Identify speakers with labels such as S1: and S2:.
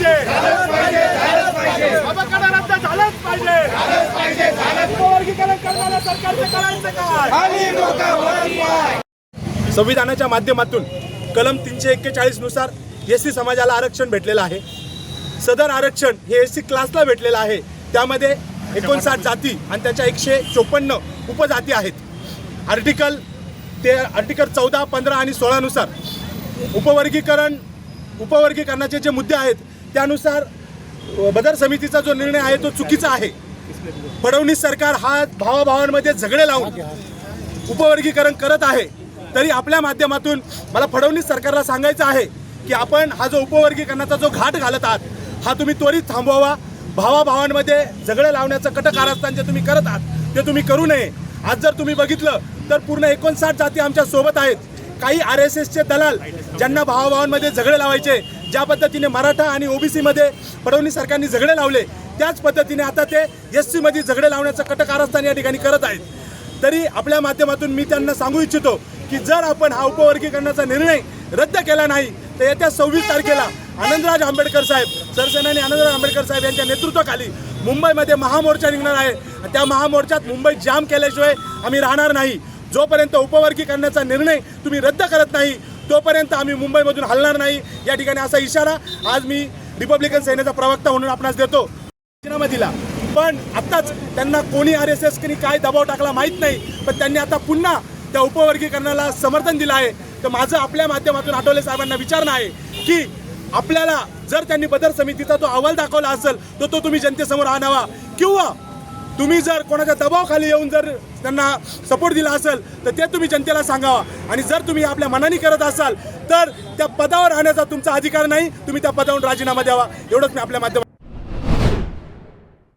S1: पाहिजे, अबकाडा रद्द झालंच पाहिजे। उपवर्गीकरण करणाऱ्या सरकारचं करायचं काय? संविधानाच्या माध्यमातून कलम 341 नुसार एससी समाजाला आरक्षण भेटलेलं आहे। सदर आरक्षण हे एससी क्लासला भेटलेलं आहे। त्यामध्ये 59 जाती आणि त्याच्या 154 उपजाती आहेत। आर्टिकल 14, 15 आणि 16 नुसार उपवर्गीकरणाचे जे मुद्दे आहेत त्यानुसार बदर समितीचा जो निर्णय आहे तो चुकीचा आहे। फडणवीस सरकार हा भावाभावांमध्ये झगडे लावून उपवर्गीकरण करत आहे। तरी आपल्या माध्यमातून मला फडणवीस सरकारला सांगायचं आहे की आपण हा जो उपवर्गीकरणाचा जो घाट घालत आहात हा तुम्ही त्वरित थांबवावा। भावाभावांमध्ये झगडे लावण्याचं कटकारस्थान जे तुम्ही करत आहात ते तुम्ही करू नये। आज जर तुम्ही बघितलं तर पूर्ण 59 जाती आमच्या सोबत आहेत। काही RSSचे दलाल ज्यांना भावाभावांमध्ये झगडे लावायचे, ज्या पद्धतीने मराठा आणि OBC मध्ये फडणवीस सरकारने झगडे लावले त्याच पद्धतीने आता ते SC मध्ये झगडे लावण्याचं कटकारस्थान या ठिकाणी करत आहेत। तरी आपल्या माध्यमातून मी त्यांना सांगू इच्छितो की जर आपण हा उपवर्गीकरणाचा निर्णय रद्द केला नाही तर येत्या 26 तारखेला आनंदराज आंबेडकर साहेब, सरसेनानी आनंदराज आंबेडकर साहेब यांच्या नेतृत्वाखाली मुंबईमध्ये महामोर्चा निघणार आहे। त्या महामोर्चात मुंबई जाम केल्याशिवाय आम्ही राहणार नाही। जोपर्यंत उपवर्गीकरणाचा निर्णय तुम्ही रद्द करत नाही तोपर्यंत आम्ही मुंबईमधून हलणार नाही। या ठिकाणी असा इशारा आज मी रिपब्लिकन सेनेचा प्रवक्ता म्हणून आपणास देतो। राजीनामा दिला पण आत्ताच त्यांना कोणी RSS नी काय दबाव टाकला माहीत नाही, पण त्यांनी आता पुन्हा त्या उपवर्गीकरणाला समर्थन दिलं आहे। तर माझं आपल्या माध्यमातून आठवले साहेबांना विचारणं आहे की आपल्याला जर त्यांनी बदर समितीचा तो अहवाल दाखवला असेल तर तो तुम्ही जनतेसमोर आणावा, किंवा तुम्ही जर कोणाच्या दबावाखाली येऊन जर त्यांना सपोर्ट दिला असेल तर ते तुम्ही जनतेला सांगावा। आणि जर तुम्ही आपल्या मनाने करत असाल तर त्या पदावर राहण्याचा तुमचा अधिकार नाही, तुम्ही त्या पदावरून राजीनामा द्यावा। एवढंच मी आपल्या माध्यमातून